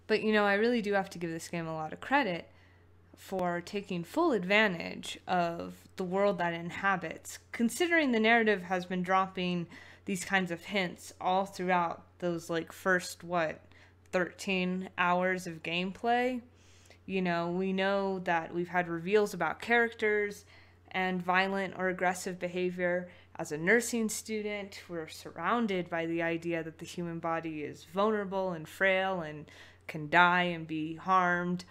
But you know, I really do have to give this game a lot of credit for taking full advantage of the world that it inhabits, considering the narrative has been dropping these kinds of hints all throughout those like first 13 hours of gameplay. You know, we know that we've had reveals about characters and violent or aggressive behavior. As a nursing student, we're surrounded by the idea that the human body is vulnerable and frail and can die and be harmed.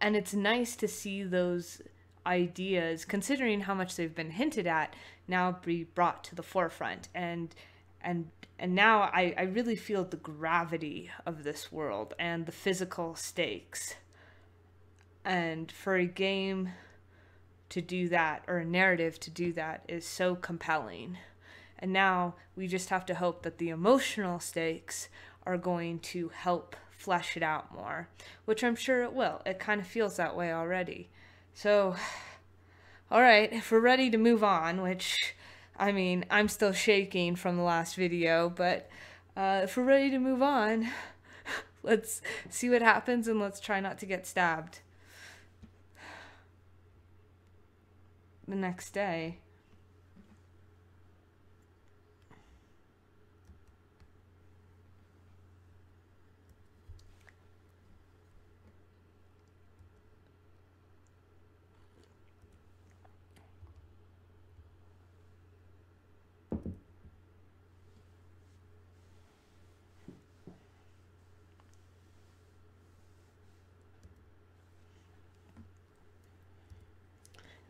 And it's nice to see those ideas, considering how much they've been hinted at, now be brought to the forefront. And and now I really feel the gravity of this world and the physical stakes. And for a game to do that, or a narrative to do that, is so compelling. And now we just have to hope that the emotional stakes are going to help flesh it out more, which I'm sure it will. It kind of feels that way already. So, all right, if we're ready to move on, which, I mean, I'm still shaking from the last video, but if we're ready to move on, let's see what happens and let's try not to get stabbed. The next day,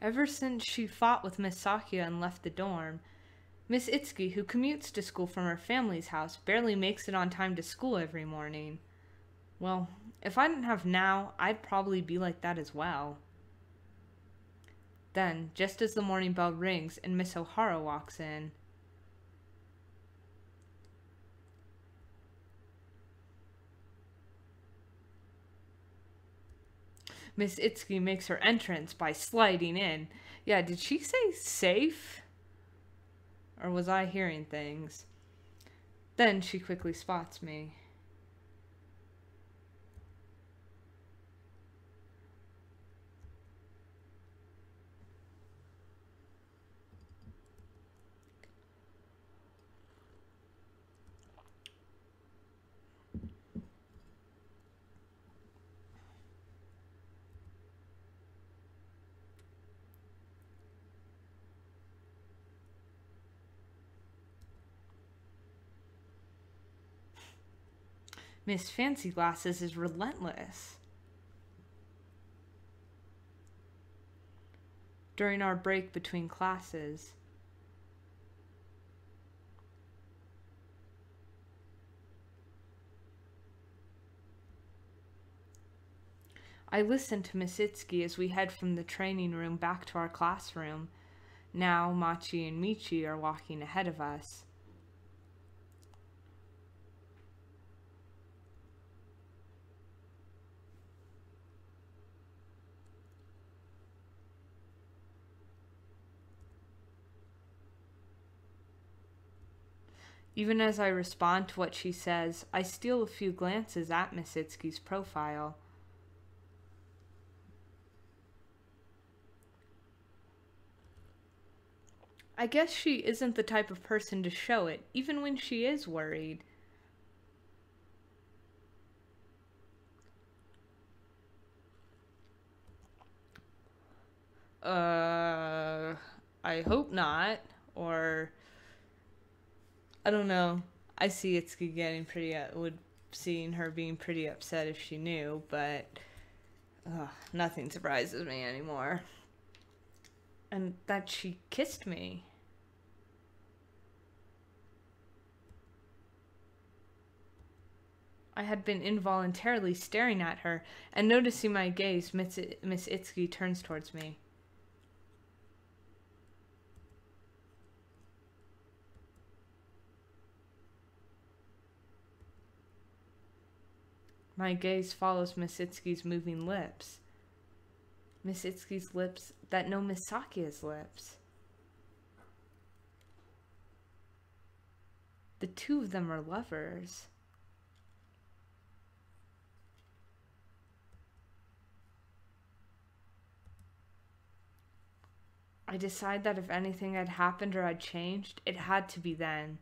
ever since she fought with Miss Sakia and left the dorm, Miss Itsuki, who commutes to school from her family's house, barely makes it on time to school every morning. Well, if I didn't have now, I'd probably be like that as well. Then, just as the morning bell rings and Miss O'Hara walks in, Miss Itsuki makes her entrance by sliding in. Yeah, did she say safe? Or was I hearing things? Then she quickly spots me. Miss Fancy Glasses is relentless. During our break between classes, I listen to Miss Itsuki as we head from the training room back to our classroom. Now Machi and Michi are walking ahead of us. Even as I respond to what she says, I steal a few glances at Miss Itsuki's profile. I guess she isn't the type of person to show it, even when she is worried. I hope not. Or, I don't know. I see Itsuki getting seeing her being pretty upset if she knew, but nothing surprises me anymore. And that she kissed me. I had been involuntarily staring at her, and noticing my gaze, Miss Itsuki turns towards me. My gaze follows Miss Itsuki's moving lips. Miss Itsuki's lips that know Miss Sakia's lips. The two of them are lovers. I decide that if anything had happened or had changed, it had to be then.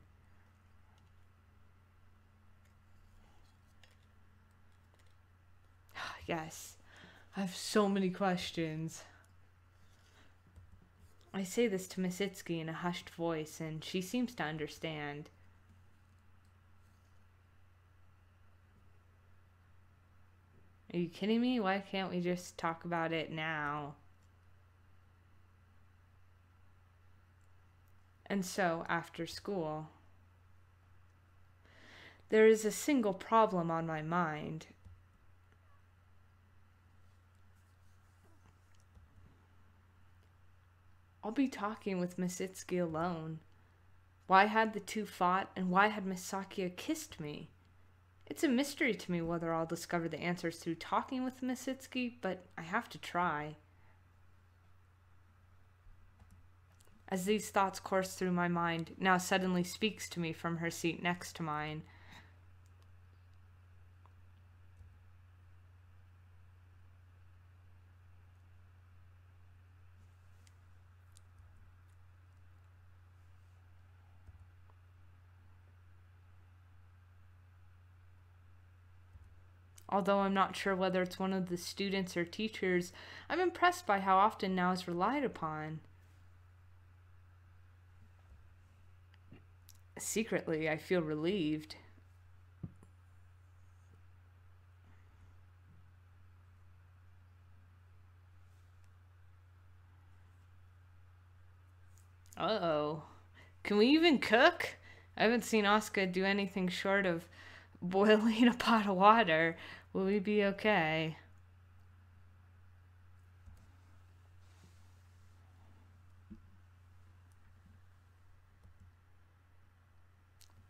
Yes, I have so many questions. I say this to Miss Itsuki in a hushed voice, and she seems to understand. Are you kidding me? Why can't we just talk about it now? And so, after school, there is a single problem on my mind. I'll be talking with Miss Itsuki alone. Why had the two fought, and why had Miss Sakia kissed me? It's a mystery to me whether I'll discover the answers through talking with Miss Itsuki, but I have to try. As these thoughts course through my mind, now suddenly speaks to me from her seat next to mine. Although I'm not sure whether it's one of the students or teachers, I'm impressed by how often now is relied upon. Secretly, I feel relieved. Uh-oh. Can we even cook? I haven't seen Asuka do anything short of boiling a pot of water. Will we be okay?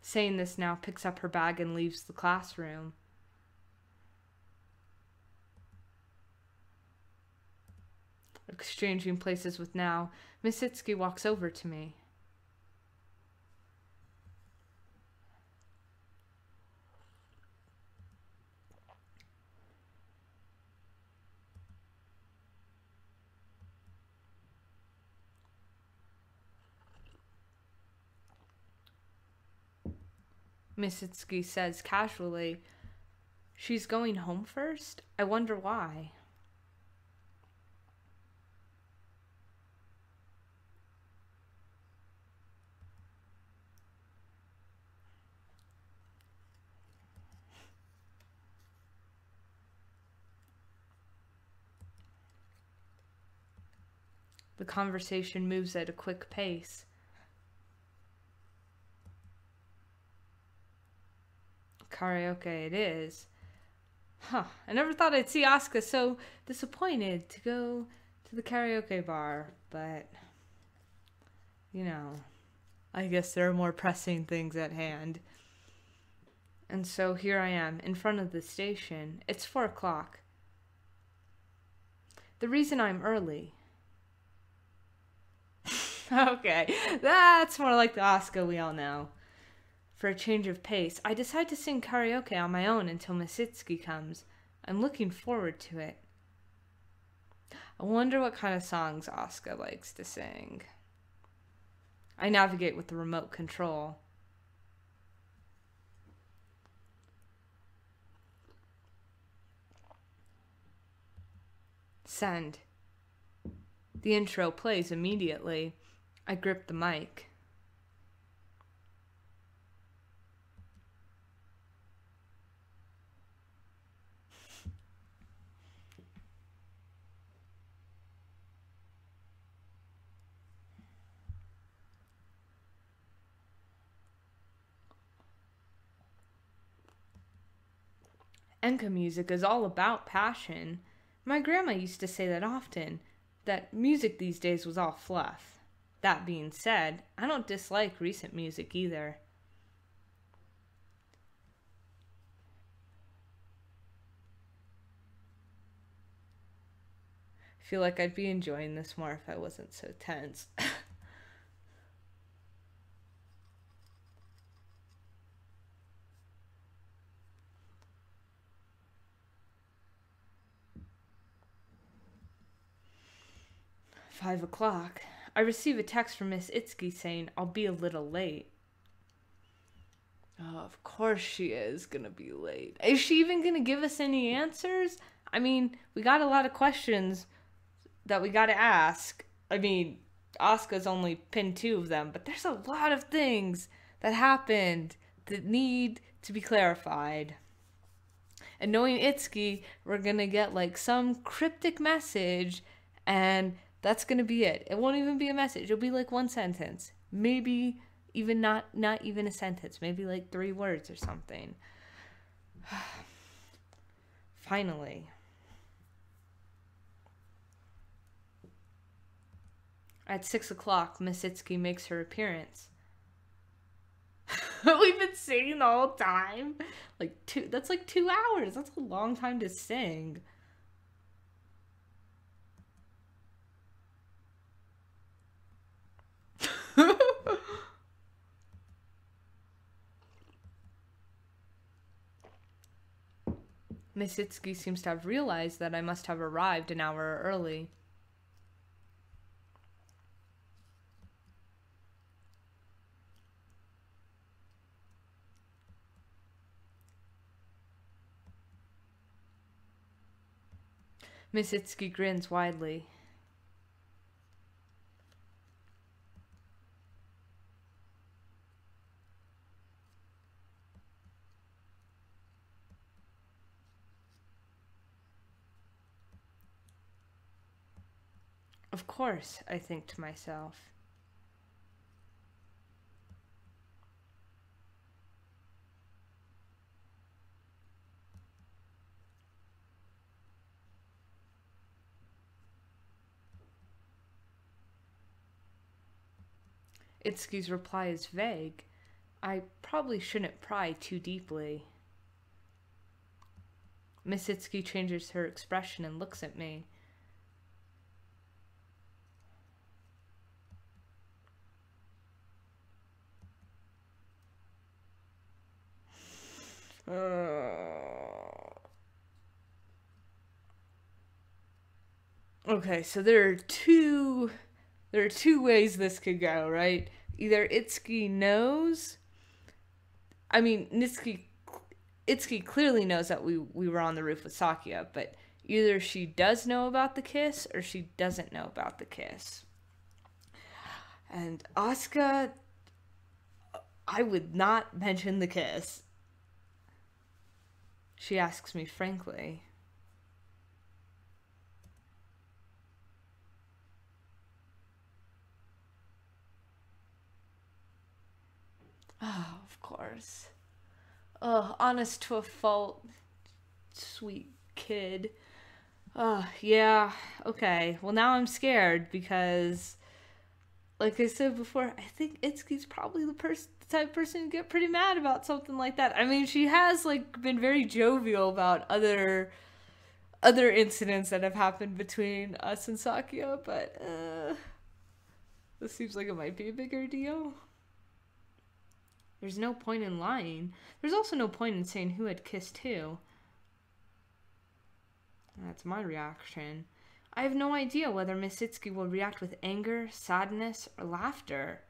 Saying this now, picks up her bag and leaves the classroom. Exchanging places with Now, Miss Itsuki walks over to me. Miss Itsuki says casually, "She's going home first? I wonder why." The conversation moves at a quick pace. Karaoke it is. Huh, I never thought I'd see Asuka so disappointed to go to the karaoke bar, but, you know, I guess there are more pressing things at hand. And so here I am, in front of the station. It's 4 o'clock. The reason I'm early... Okay, that's more like the Asuka we all know. For a change of pace, I decide to sing karaoke on my own until Miss Itsuki comes. I'm looking forward to it. I wonder what kind of songs Asuka likes to sing. I navigate with the remote control. Send. The intro plays immediately. I grip the mic. Enka music is all about passion. My grandma used to say that often, that music these days was all fluff. That being said, I don't dislike recent music either. I feel like I'd be enjoying this more if I wasn't so tense. 5 o'clock. I receive a text from Miss Itsuki saying I'll be a little late. Oh, of course she is gonna be late. Is she even gonna give us any answers? I mean, we got a lot of questions that we gotta ask. I mean, Asuka's only pinned 2 of them, but there's a lot of things that happened that need to be clarified. And knowing Itsuki, we're gonna get like some cryptic message, and that's gonna be it. It won't even be a message. It'll be like 1 sentence. Maybe even not even a sentence. Maybe like 3 words or something. Finally. At 6 o'clock, Miss Itsuki makes her appearance. We've been singing the whole time. That's like 2 hours. That's a long time to sing. Miss Itsuki seems to have realized that I must have arrived an hour early. Miss Itsuki grins widely. Of course, I think to myself. Itsuki's reply is vague. I probably shouldn't pry too deeply. Miss Itsuki changes her expression and looks at me. Okay, so there are two ways this could go, right? Either Itsuki knows. I mean, Itsuki clearly knows that we were on the roof with Sakuya, but either she does know about the kiss or she doesn't know about the kiss. And Asuka, I would not mention the kiss. She asks me frankly. Oh, of course. Oh, honest to a fault. Sweet kid. Oh, yeah. Okay. Well, now I'm scared because, like I said before, I think Itsuki's probably the type of person to get pretty mad about something like that. I mean, she has like been very jovial about other incidents that have happened between us and Sakuya, but this seems like it might be a bigger deal. There's no point in lying. There's also no point in saying who had kissed who. That's my reaction. I have no idea whether Miss Itsuki will react with anger, sadness, or laughter.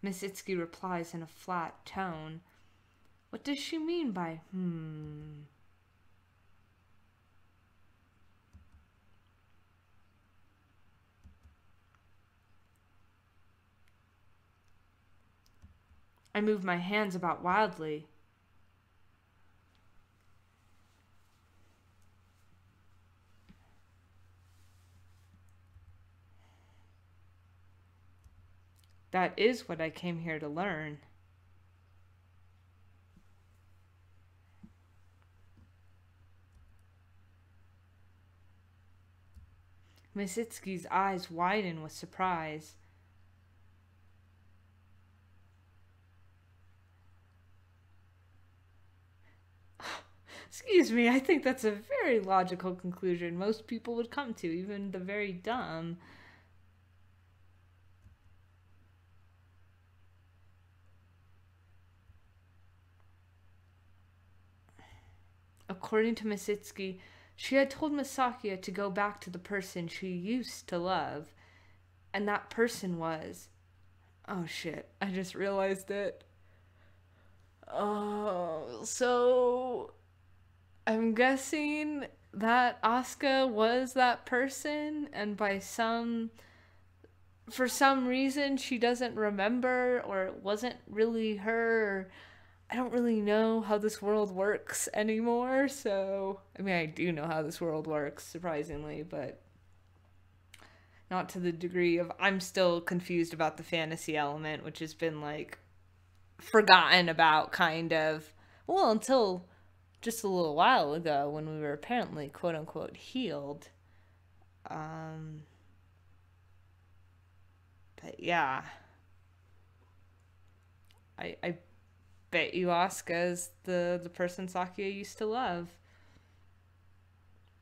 Miss Itsuki replies in a flat tone. What does she mean by I move my hands about wildly. That is what I came here to learn. Miss Itsuki's eyes widen with surprise. Excuse me, I think that's a very logical conclusion most people would come to, even the very dumb. According to Miss Itsuki, She had told Misaki to go back to the person she used to love, and that person was... Oh shit, I just realized it. Oh, so I'm guessing that Asuka was that person, and for some reason she doesn't remember, or it wasn't really her, or I don't really know how this world works anymore. So I mean, I do know how this world works, surprisingly, but not to the degree of... I'm still confused about the fantasy element, which has been like forgotten about, kind of, well, until just a little while ago when we were apparently quote unquote healed. But yeah, I bet you Asuka is the person Sakia used to love.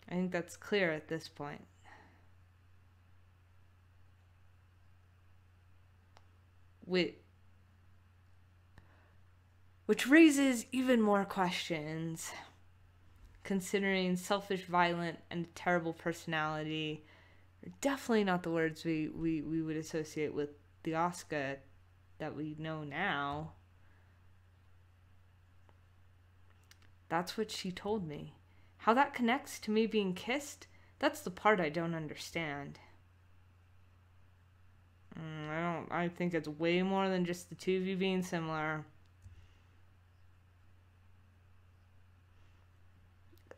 I think that's clear at this point. Which raises even more questions, considering selfish, violent, and terrible personality are definitely not the words we would associate with the Asuka that we know now. That's what she told me. How that connects to me being kissed, that's the part I don't understand. I think it's way more than just the two of you being similar.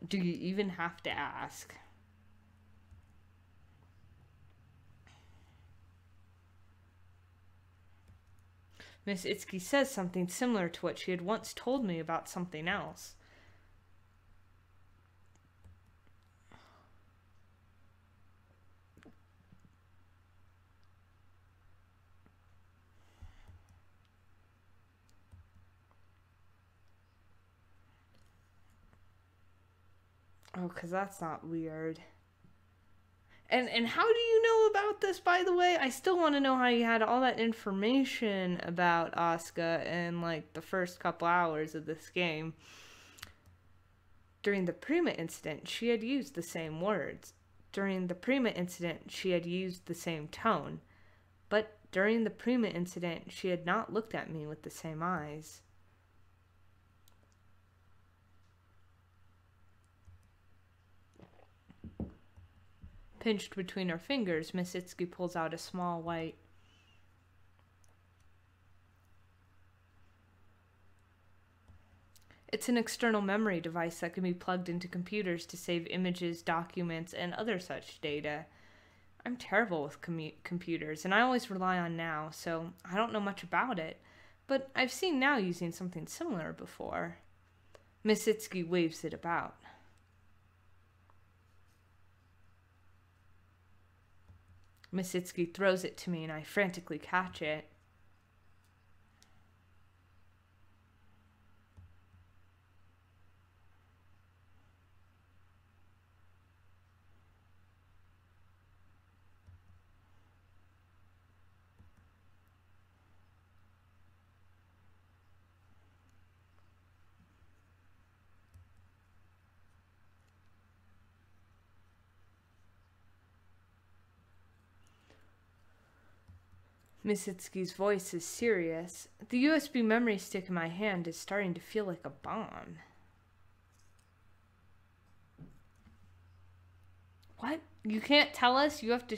Do you even have to ask? Miss Itsuki says something similar to what she had once told me about something else. Oh, because that's not weird. And how do you know about this, by the way? I still want to know how you had all that information about Asuka in, like, the first couple hours of this game. During the Prima incident, she had used the same words. During the Prima incident, she had used the same tone. But during the Prima incident, she had not looked at me with the same eyes. Pinched between her fingers, Miss Itsuki pulls out a small white... It's an external memory device that can be plugged into computers to save images, documents, and other such data. I'm terrible with computers, and I always rely on Now, so I don't know much about it. But I've seen Now using something similar before. Miss Itsuki waves it about. Miss Itsuki throws it to me, and I frantically catch it. Miss Itsuki's voice is serious. The USB memory stick in my hand is starting to feel like a bomb. What? You can't tell us? You have to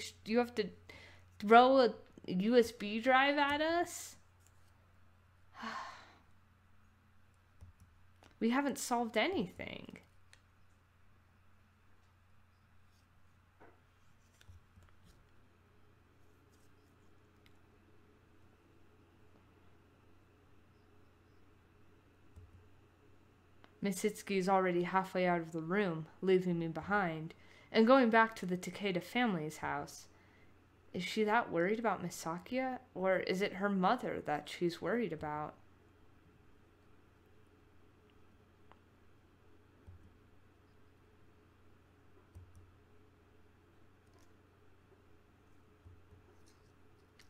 throw a USB drive at us? We haven't solved anything. Miss Itsuki is already halfway out of the room, leaving me behind, and going back to the Takeda family's house. Is she that worried about Miss Sakia, or is it her mother that she's worried about?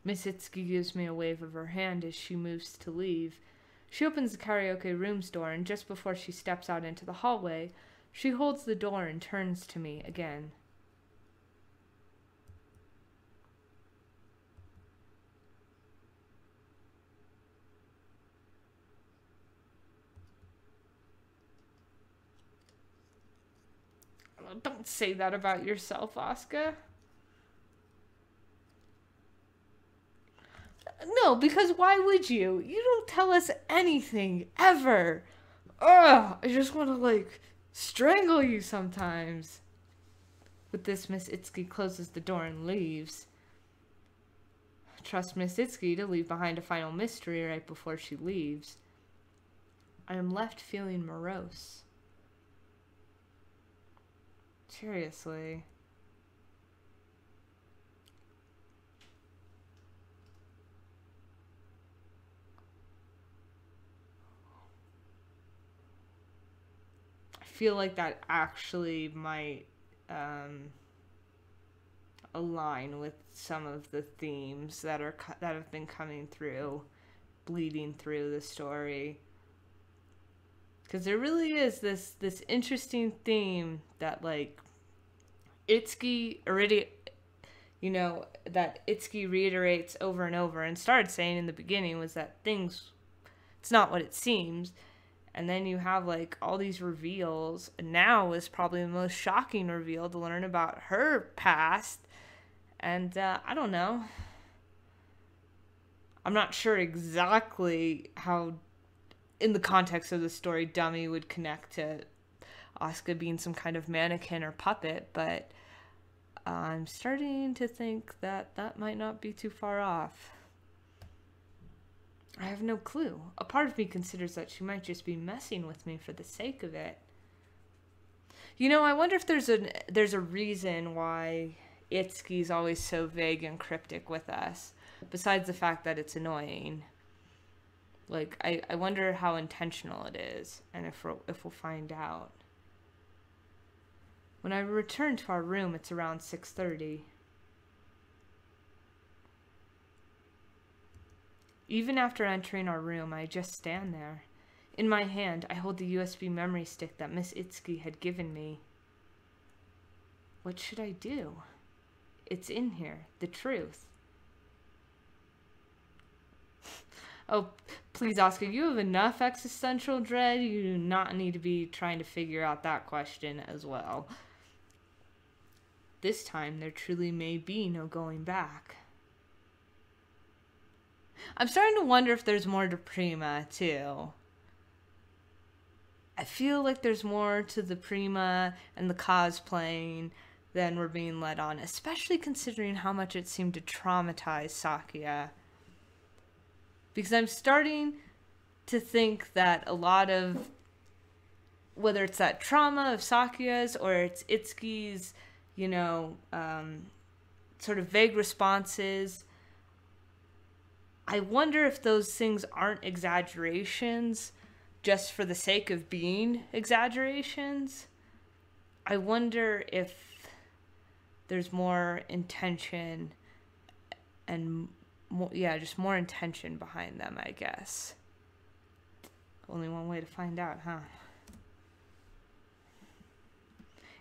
Miss Itsuki gives me a wave of her hand as she moves to leave. She opens the karaoke room's door, and just before she steps out into the hallway, She holds the door and turns to me again. Don't say that about yourself, Asuka. No, because why would you? You don't tell us anything, ever. Ugh, I just want to, like, strangle you sometimes. With this, Miss Itsuki closes the door and leaves. Trust Miss Itsuki to leave behind a final mystery right before she leaves. I am left feeling morose. Seriously. I feel like that actually might align with some of the themes that have been coming through, bleeding through the story. Because there really is this interesting theme that, like, Itsuki already, that Itsuki reiterates over and over and started saying in the beginning, was that it's not what it seems. And then you have, like, all these reveals. And now is probably the most shocking reveal to learn about her past. And I don't know. I'm not sure exactly how, in the context of the story, Dummy would connect to Asuka being some kind of mannequin or puppet, but I'm starting to think that that might not be too far off. I have no clue. A part of me considers that she might just be messing with me for the sake of it. I wonder if there's a reason why Itsuki's always so vague and cryptic with us, besides the fact that it's annoying. Like, I wonder how intentional it is, and if we'll find out. When I return to our room, it's around 6:30. Even after entering our room, I just stand there. In my hand, I hold the USB memory stick that Miss Itsuki had given me. What should I do? It's in here, the truth. Oh, please, Asuka, you have enough existential dread. You do not need to be trying to figure out that question as well. This time, there truly may be no going back. I'm starting to wonder if there's more to Prima, too. I feel like there's more to the Prima and the cosplaying than we're being led on, especially considering how much it seemed to traumatize Sakuya. Because I'm starting to think that a lot of, whether it's that trauma of Sakuya's or it's Itsuki's, sort of vague responses, I wonder if those things aren't exaggerations just for the sake of being exaggerations. I wonder if there's more intention and just more intention behind them, I guess. Only one way to find out, huh?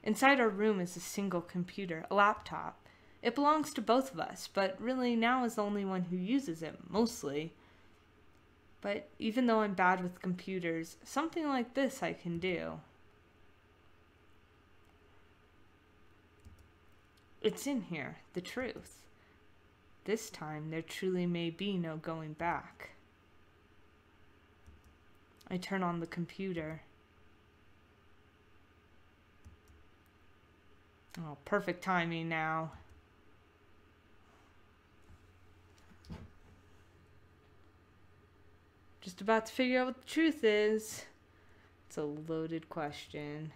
Inside our room is a single computer, a laptop. It belongs to both of us, but really now is the only one who uses it, mostly. But even though I'm bad with computers, something like this I can do. It's in here, the truth. This time, there truly may be no going back. I turn on the computer. Oh, perfect timing now. Just about to figure out what the truth is. It's a loaded question.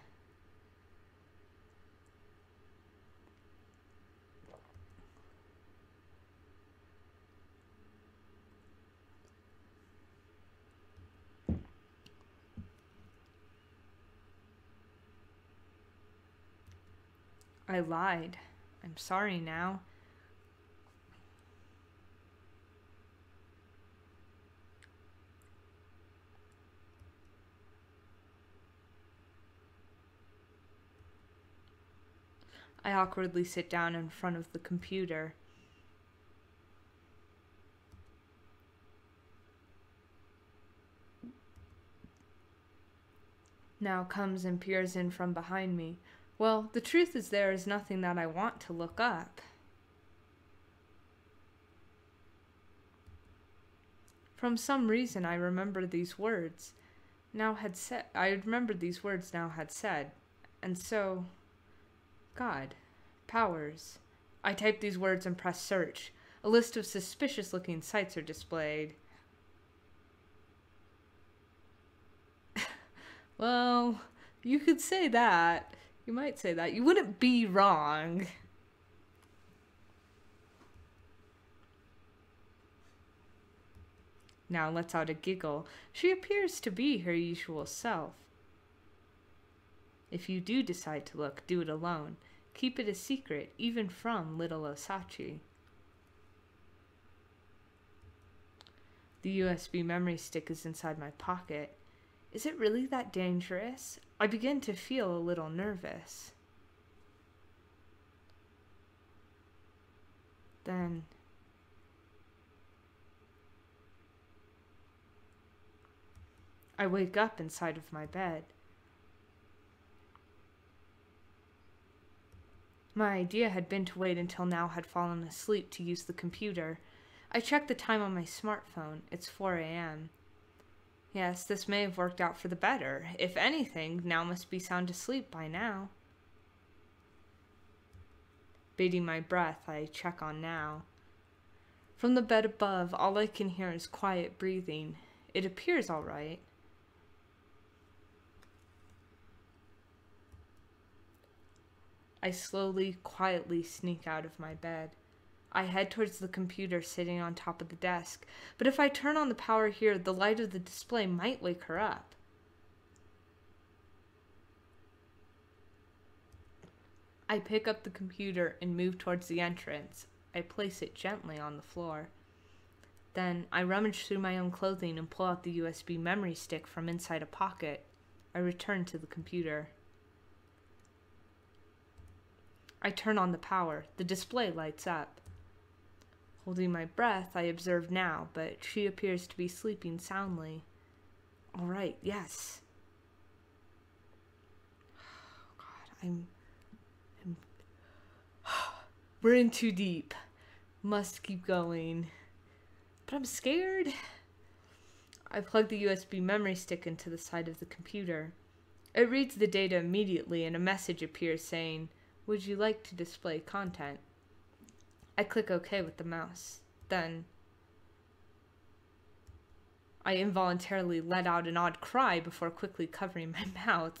I lied. I'm sorry now. I awkwardly sit down in front of the computer. Now comes and peers in from behind me. Well, the truth is there is nothing that I want to look up. From some reason I remembered these words now had said, and so, God, powers. I type these words and press search. A list of suspicious looking sites are displayed. Well, you could say that. You might say that. You wouldn't be wrong. Now lets out a giggle. She appears to be her usual self. If you do decide to look, do it alone. Keep it a secret, even from little Osachi. The USB memory stick is inside my pocket. Is it really that dangerous? I begin to feel a little nervous. Then I wake up inside of my bed. My idea had been to wait until Now had fallen asleep to use the computer. I checked the time on my smartphone. It's 4 a.m. Yes, this may have worked out for the better. If anything, Now must be sound asleep by now. Bating my breath, I check on Now. From the bed above, all I can hear is quiet breathing. It appears all right. I slowly, quietly sneak out of my bed. I head towards the computer sitting on top of the desk, but if I turn on the power here, the light of the display might wake her up. I pick up the computer and move towards the entrance. I place it gently on the floor. Then I rummage through my own clothing and pull out the USB memory stick from inside a pocket. I return to the computer. I turn on the power. The display lights up. Holding my breath, I observe Now, but she appears to be sleeping soundly. All right, yes. Oh God, we're in too deep. Must keep going. But I'm scared. I plug the USB memory stick into the side of the computer. It reads the data immediately and a message appears saying, "Would you like to display content?" I click OK with the mouse. Then I involuntarily let out an odd cry before quickly covering my mouth.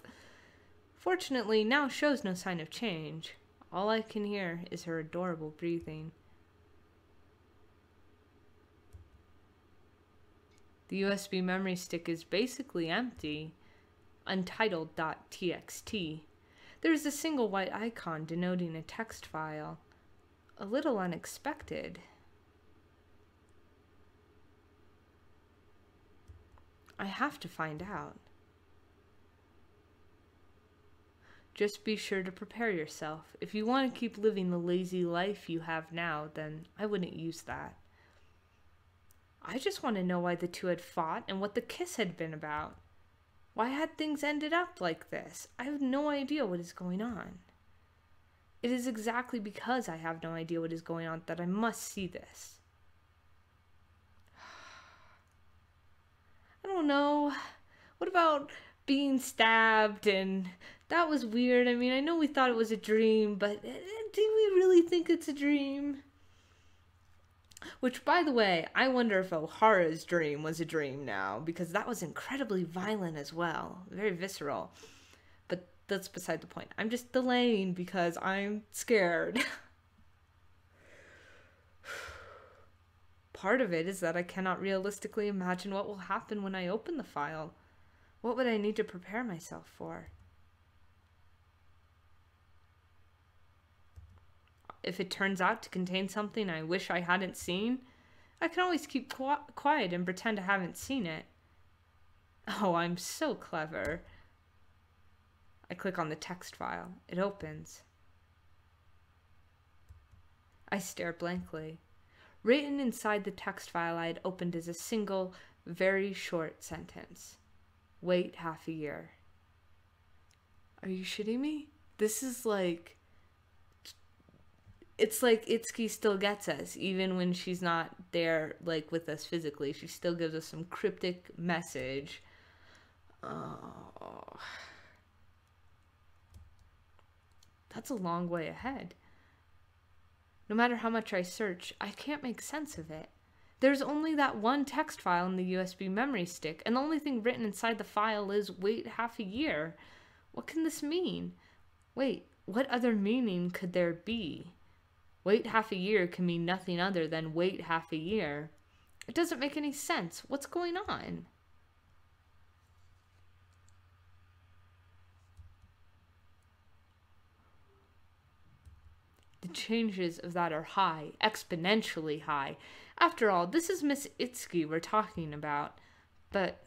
Fortunately, Now shows no sign of change. All I can hear is her adorable breathing. The USB memory stick is basically empty. Untitled.txt. There is a single white icon denoting a text file. A little unexpected. I have to find out. Just be sure to prepare yourself. If you want to keep living the lazy life you have now, then I wouldn't use that. I just want to know why the two had fought and what the kiss had been about. Why had things ended up like this? I have no idea what is going on. It is exactly because I have no idea what is going on that I must see this. I don't know. What about being stabbed? And that was weird. I mean, I know we thought it was a dream, but do we really think it's a dream? Which, by the way, I wonder if Ohara's dream was a dream now, because that was incredibly violent as well. Very visceral. But that's beside the point. I'm just delaying because I'm scared. Part of it is that I cannot realistically imagine what will happen when I open the file. What would I need to prepare myself for? If it turns out to contain something I wish I hadn't seen, I can always keep quiet and pretend I haven't seen it. Oh, I'm so clever. I click on the text file. It opens. I stare blankly. Written inside the text file I had opened is a single, very short sentence. Wait half a year. Are you shitting me? This is like... It's like Itsuki still gets us, even when she's not there, like, with us physically. She still gives us some cryptic message. Oh... That's a long way ahead. No matter how much I search, I can't make sense of it. There's only that one text file in the USB memory stick, and the only thing written inside the file is wait half a year. What can this mean? Wait, what other meaning could there be? Wait half a year can mean nothing other than wait half a year. It doesn't make any sense. What's going on? The changes of that are high, exponentially high. After all, this is Miss Itsuki we're talking about. But...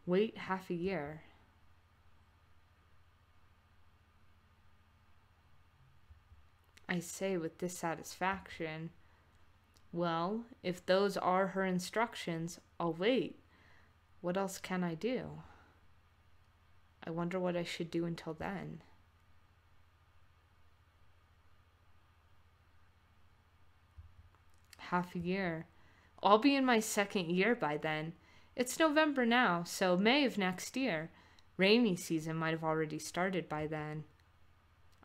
wait half a year. I say with dissatisfaction. Well, if those are her instructions, I'll wait. What else can I do? I wonder what I should do until then. Half a year. I'll be in my second year by then. It's November now, so May of next year. Rainy season might have already started by then.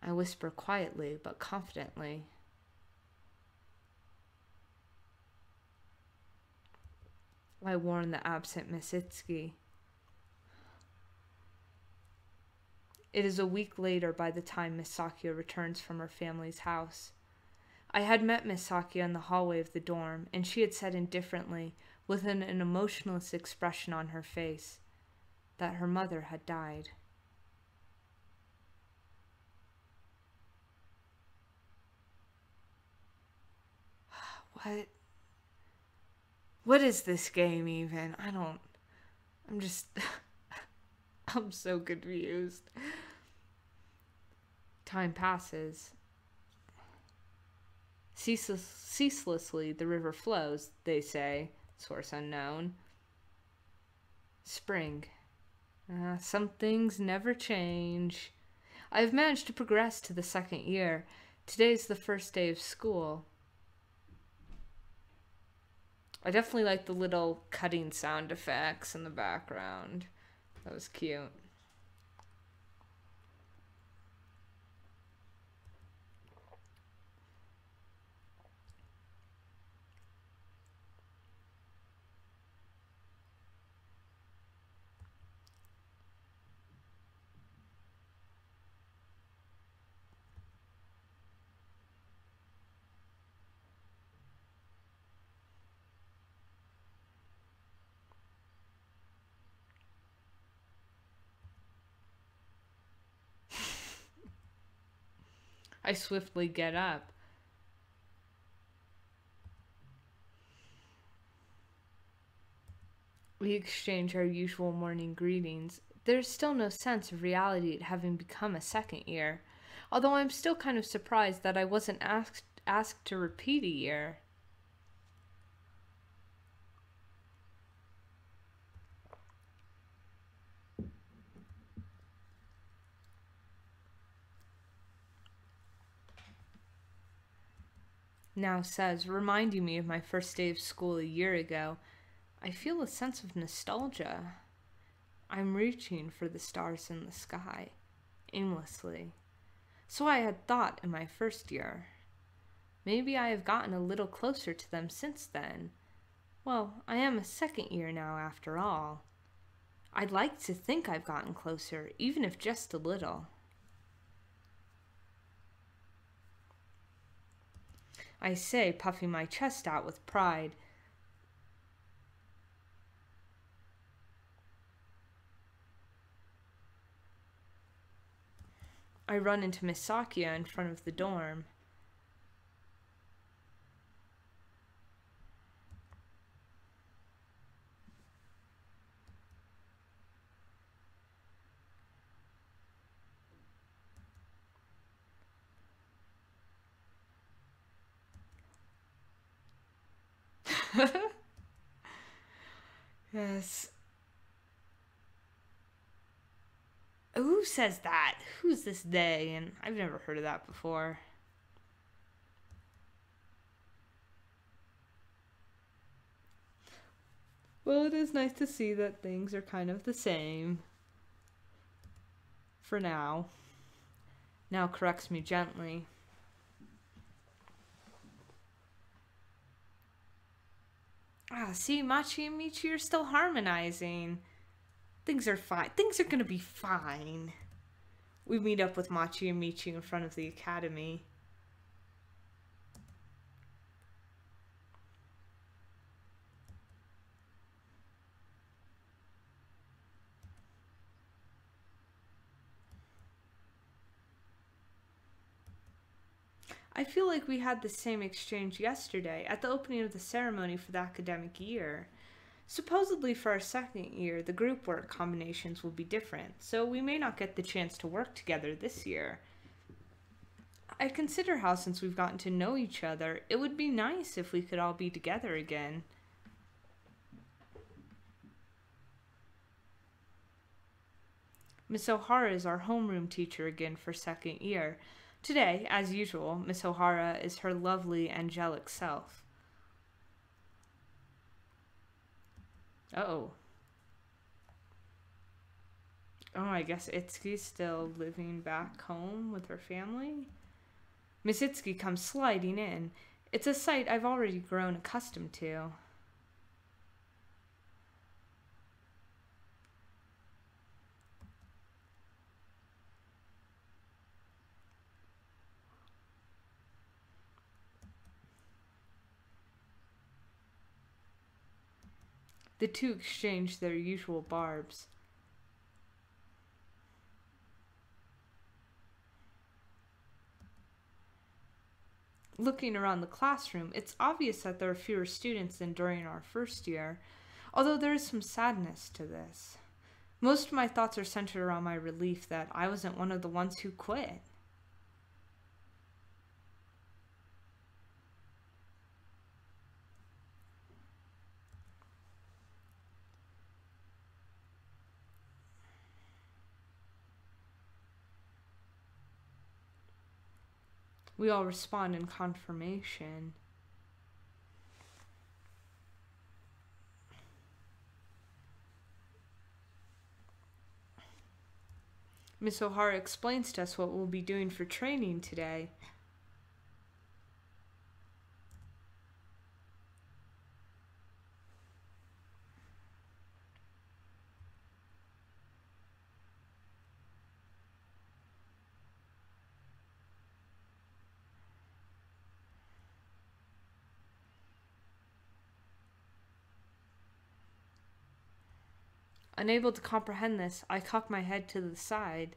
I whisper quietly but confidently. I warn the absent Miss Itsuki. It is a week later by the time Miss Sakia returns from her family's house. I had met Miss Sakia in the hallway of the dorm, and she had said indifferently, with an emotionless expression on her face, that her mother had died. What is this game even? I'm just... I'm so confused. Time passes. Ceaselessly the river flows, they say. Source unknown. Spring. Some things never change. I have managed to progress to the second year. Today's the first day of school. I definitely like the little cutting sound effects in the background. That was cute. I swiftly get up. We exchange our usual morning greetings. There's still no sense of reality at having become a second year, although I'm still kind of surprised that I wasn't asked to repeat a year. Now says, reminding me of my first day of school a year ago, I feel a sense of nostalgia. I'm reaching for the stars in the sky, aimlessly. So I had thought in my first year. Maybe I have gotten a little closer to them since then. Well, I am a second year now after all. I'd like to think I've gotten closer, even if just a little. I say, puffing my chest out with pride. I run into Miss Sakia in front of the dorm. Yes. Who says that? Who's this they? And I've never heard of that before. Well, it is nice to see that things are kind of the same. For now. Now corrects me gently. Ah, see, Machi and Michi are still harmonizing. Things are fine. Things are gonna be fine. We meet up with Machi and Michi in front of the academy. I feel like we had the same exchange yesterday at the opening of the ceremony for the academic year. Supposedly for our second year, the group work combinations will be different, so we may not get the chance to work together this year. I consider how since we've gotten to know each other, it would be nice if we could all be together again. Miss O'Hara is our homeroom teacher again for second year. Today, as usual, Miss O'Hara is her lovely, angelic self. Uh-oh. Oh, I guess Itsuki's still living back home with her family? Miss Itsuki comes sliding in. It's a sight I've already grown accustomed to. The two exchange their usual barbs. Looking around the classroom, it's obvious that there are fewer students than during our first year, although there is some sadness to this. Most of my thoughts are centered around my relief that I wasn't one of the ones who quit. We all respond in confirmation. Miss O'Hara explains to us what we'll be doing for training today. Unable to comprehend this, I cock my head to the side.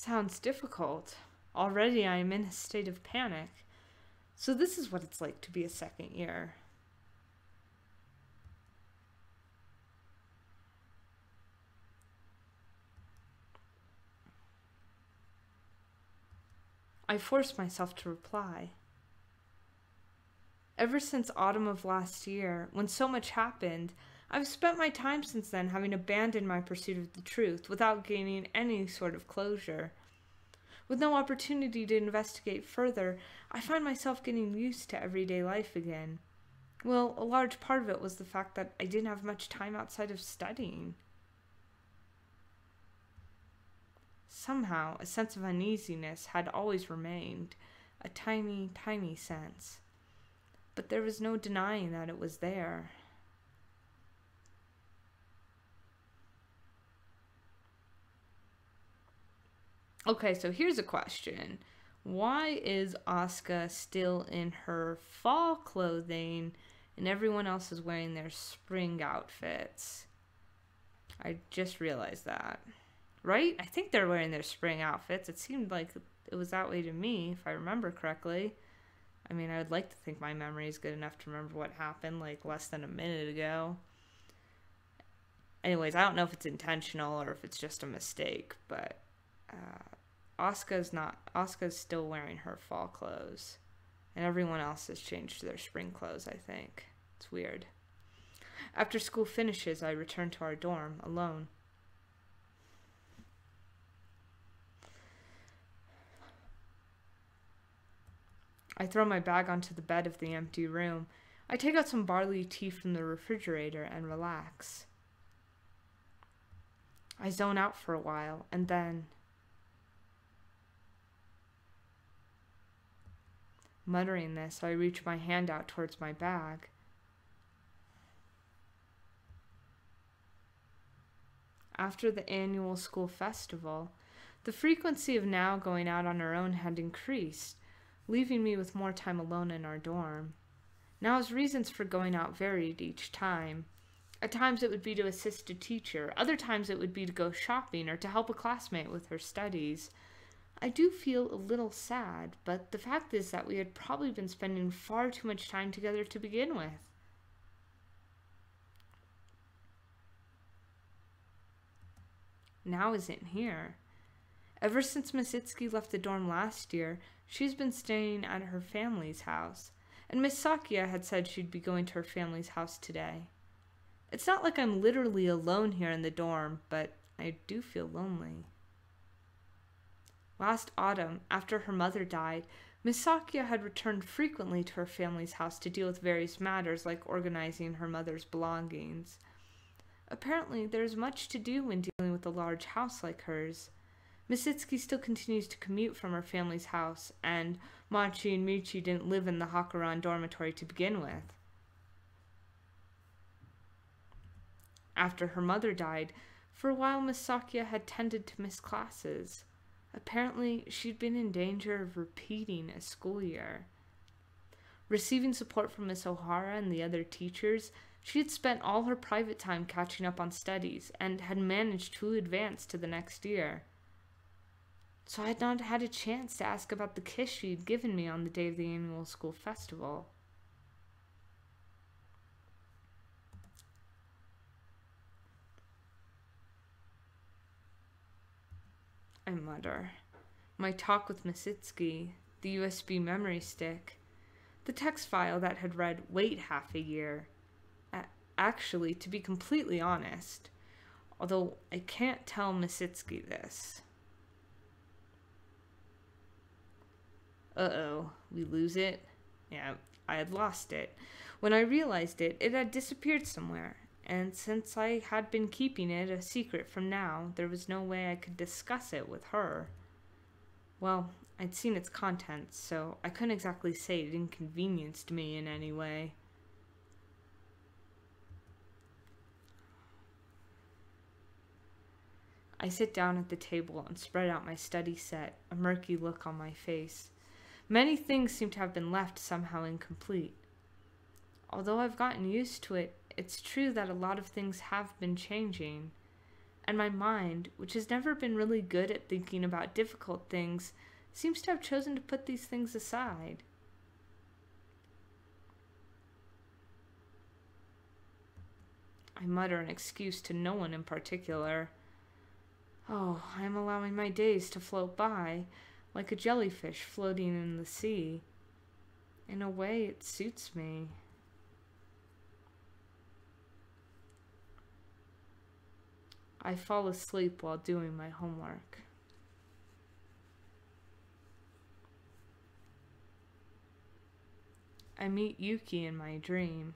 Sounds difficult. Already I am in a state of panic. So this is what it's like to be a second year. I force myself to reply. Ever since autumn of last year, when so much happened, I've spent my time since then having abandoned my pursuit of the truth without gaining any sort of closure. With no opportunity to investigate further, I find myself getting used to everyday life again. Well, a large part of it was the fact that I didn't have much time outside of studying. Somehow, a sense of uneasiness had always remained, a tiny, tiny sense. But there was no denying that it was there. Okay, so here's a question. Why is Asuka still in her fall clothing and everyone else is wearing their spring outfits? I just realized that. Right? I think they're wearing their spring outfits. It seemed like it was that way to me, if I remember correctly. I mean, I would like to think my memory is good enough to remember what happened like less than a minute ago. Anyways, I don't know if it's intentional or if it's just a mistake, but Asuka's still wearing her fall clothes. And everyone else has changed to their spring clothes, I think. It's weird. After school finishes, I return to our dorm, alone. I throw my bag onto the bed of the empty room. I take out some barley tea from the refrigerator and relax. I zone out for a while, and then... Muttering this, I reach my hand out towards my bag. After the annual school festival, the frequency of now going out on our own had increased, leaving me with more time alone in our dorm. Now's reasons for going out varied each time. At times it would be to assist a teacher, other times it would be to go shopping or to help a classmate with her studies. I do feel a little sad, but the fact is that we had probably been spending far too much time together to begin with. Now isn't here. Ever since Miss Itsuki left the dorm last year, she's been staying at her family's house, and Miss Sakia had said she'd be going to her family's house today. It's not like I'm literally alone here in the dorm, but I do feel lonely. Last autumn, after her mother died, Miss Sakia had returned frequently to her family's house to deal with various matters like organizing her mother's belongings. Apparently, there is much to do when dealing with a large house like hers. Miss Itsuki still continues to commute from her family's house, and Machi and Michi didn't live in the Hakuran dormitory to begin with. After her mother died, for a while Miss Sakia had tended to miss classes. Apparently, she'd been in danger of repeating a school year. Receiving support from Miss O'Hara and the other teachers, she had spent all her private time catching up on studies and had managed to advance to the next year. So I had not had a chance to ask about the kiss she'd given me on the day of the annual school festival. I mutter. My talk with Miss Itsuki, the USB memory stick, the text file that had read, "Wait half a year." Actually, to be completely honest, although I can't tell Miss Itsuki this. Uh-oh, we lose it? Yeah, I had lost it. When I realized it, it had disappeared somewhere. And since I had been keeping it a secret from now, there was no way I could discuss it with her. Well, I'd seen its contents, so I couldn't exactly say it inconvenienced me in any way. I sit down at the table and spread out my study set, a murky look on my face. Many things seem to have been left somehow incomplete. Although I've gotten used to it, it's true that a lot of things have been changing, and my mind, which has never been really good at thinking about difficult things, seems to have chosen to put these things aside. I mutter an excuse to no one in particular. Oh, I am allowing my days to float by, like a jellyfish floating in the sea. In a way, it suits me. I fall asleep while doing my homework. I meet Yuki in my dream.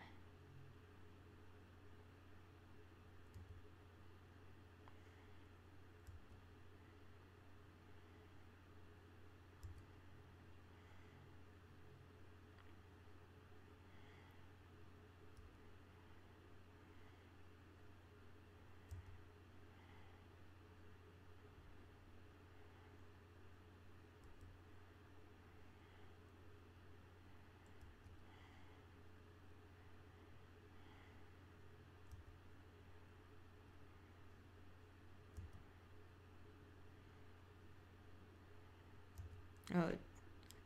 Oh,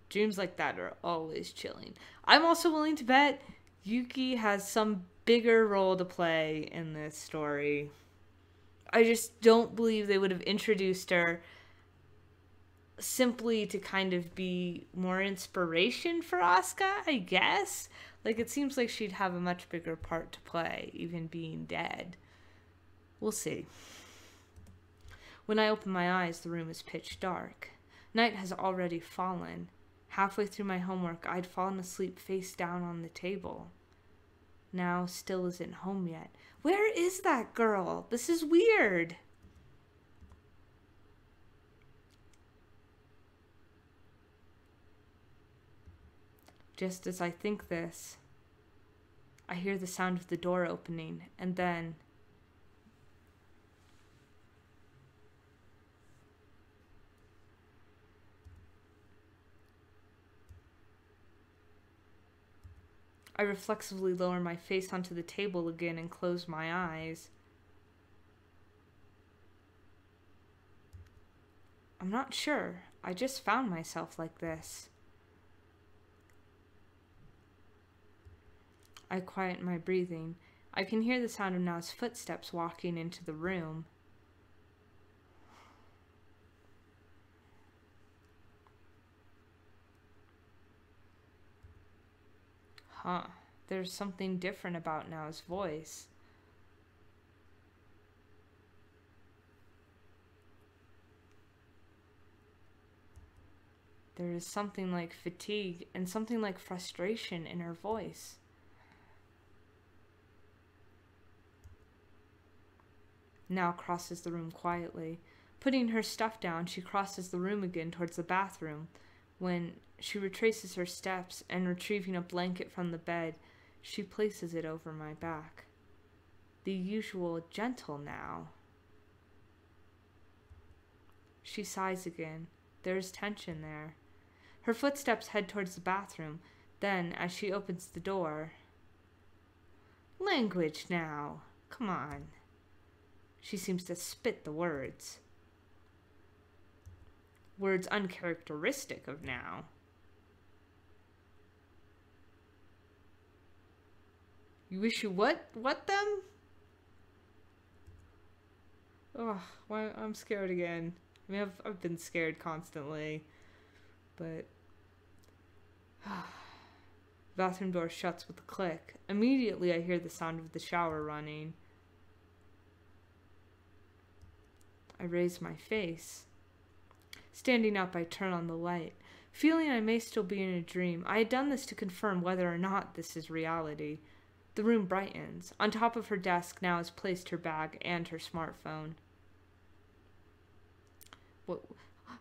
dreams like that are always chilling. I'm also willing to bet Yuki has some bigger role to play in this story. I just don't believe they would have introduced her simply to kind of be more inspiration for Asuka, I guess. Like, it seems like she'd have a much bigger part to play, even being dead. We'll see. When I open my eyes, the room is pitch dark. Night has already fallen. Halfway through my homework, I'd fallen asleep face down on the table. Now still isn't home yet. Where is that girl? This is weird. Just as I think this, I hear the sound of the door opening, and then I reflexively lower my face onto the table again and close my eyes. I'm not sure. I just found myself like this. I quiet my breathing. I can hear the sound of Nao's footsteps walking into the room. Huh. There's something different about Nao's voice. There is something like fatigue and something like frustration in her voice. Nao crosses the room quietly. Putting her stuff down, she crosses the room again towards the bathroom. When she retraces her steps and retrieving a blanket from the bed, she places it over my back. The usual gentle Nao. She sighs again. There is tension there. Her footsteps head towards the bathroom. Then, as she opens the door... Language now. Come on. She seems to spit the words. Words uncharacteristic of Nao. You wish you what them? Oh, why I'm scared again. I mean, I've been scared constantly, but bathroom door shuts with a click. Immediately, I hear the sound of the shower running. I raise my face. Standing up, I turn on the light. Feeling I may still be in a dream, I had done this to confirm whether or not this is reality. The room brightens. On top of her desk now is placed her bag and her smartphone. What,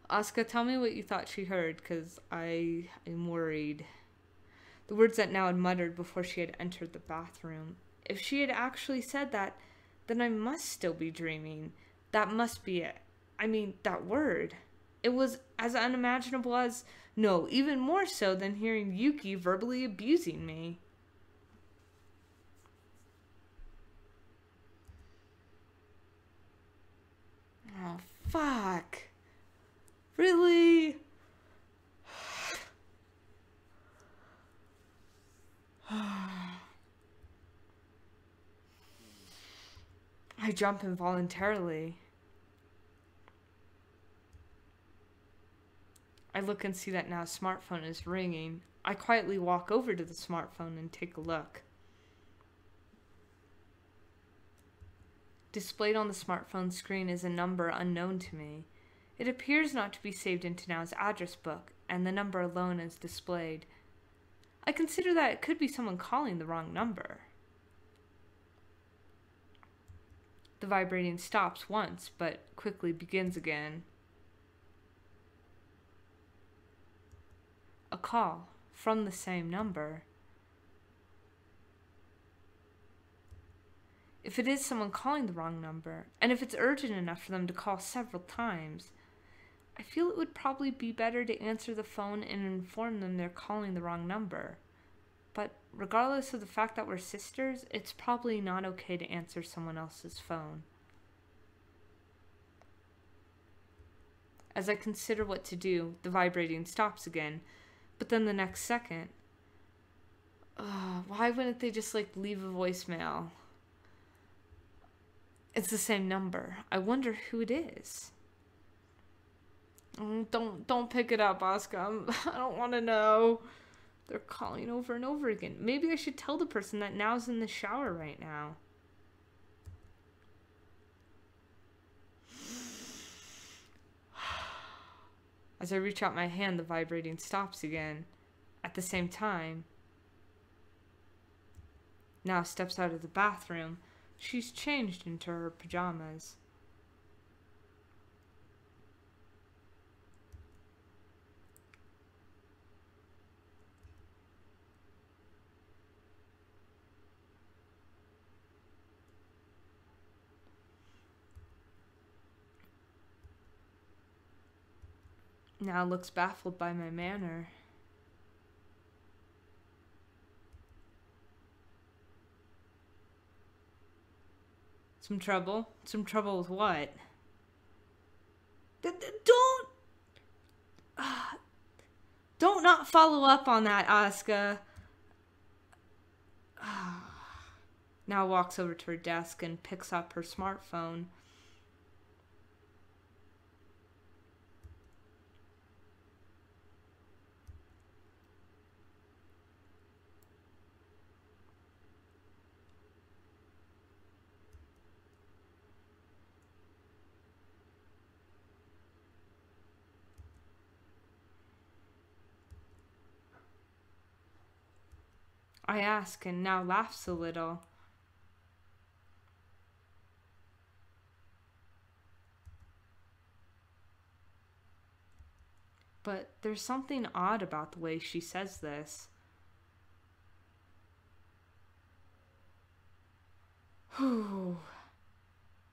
Asuka, tell me what you thought she heard, because I am worried. The words that Nao had muttered before she had entered the bathroom. If she had actually said that, then I must still be dreaming. That must be it. I mean, that word. It was as unimaginable as, no, even more so than hearing Yuki verbally abusing me. Oh, fuck. Really? I jump involuntarily. I look and see that Nao's smartphone is ringing. I quietly walk over to the smartphone and take a look. Displayed on the smartphone screen is a number unknown to me. It appears not to be saved into Nao's address book, and the number alone is displayed. I consider that it could be someone calling the wrong number. The vibrating stops once, but quickly begins again. A call from the same number. If it is someone calling the wrong number, and if it's urgent enough for them to call several times, I feel it would probably be better to answer the phone and inform them they're calling the wrong number. But regardless of the fact that we're sisters, it's probably not okay to answer someone else's phone. As I consider what to do, the vibrating stops again, but then the next second, why wouldn't they just leave a voicemail? It's the same number. I wonder who it is. Don't pick it up, Asuka. I don't want to know. They're calling over and over again. Maybe I should tell the person that Nao's in the shower right now. As I reach out my hand, the vibrating stops again. At the same time, Nao steps out of the bathroom. She's changed into her pajamas. Nao looks baffled by my manner. Some trouble? Some trouble with what? Don't not follow up on that, Asuka. Now walks over to her desk and picks up her smartphone. I ask, and Nao laughs a little. But there's something odd about the way she says this. Whew.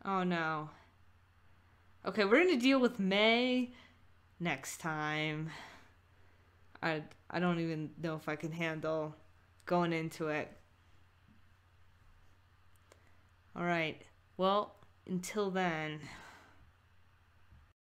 Oh no. Okay, we're gonna deal with May next time. I don't even know if I can handle going into it. Alright, well, until then...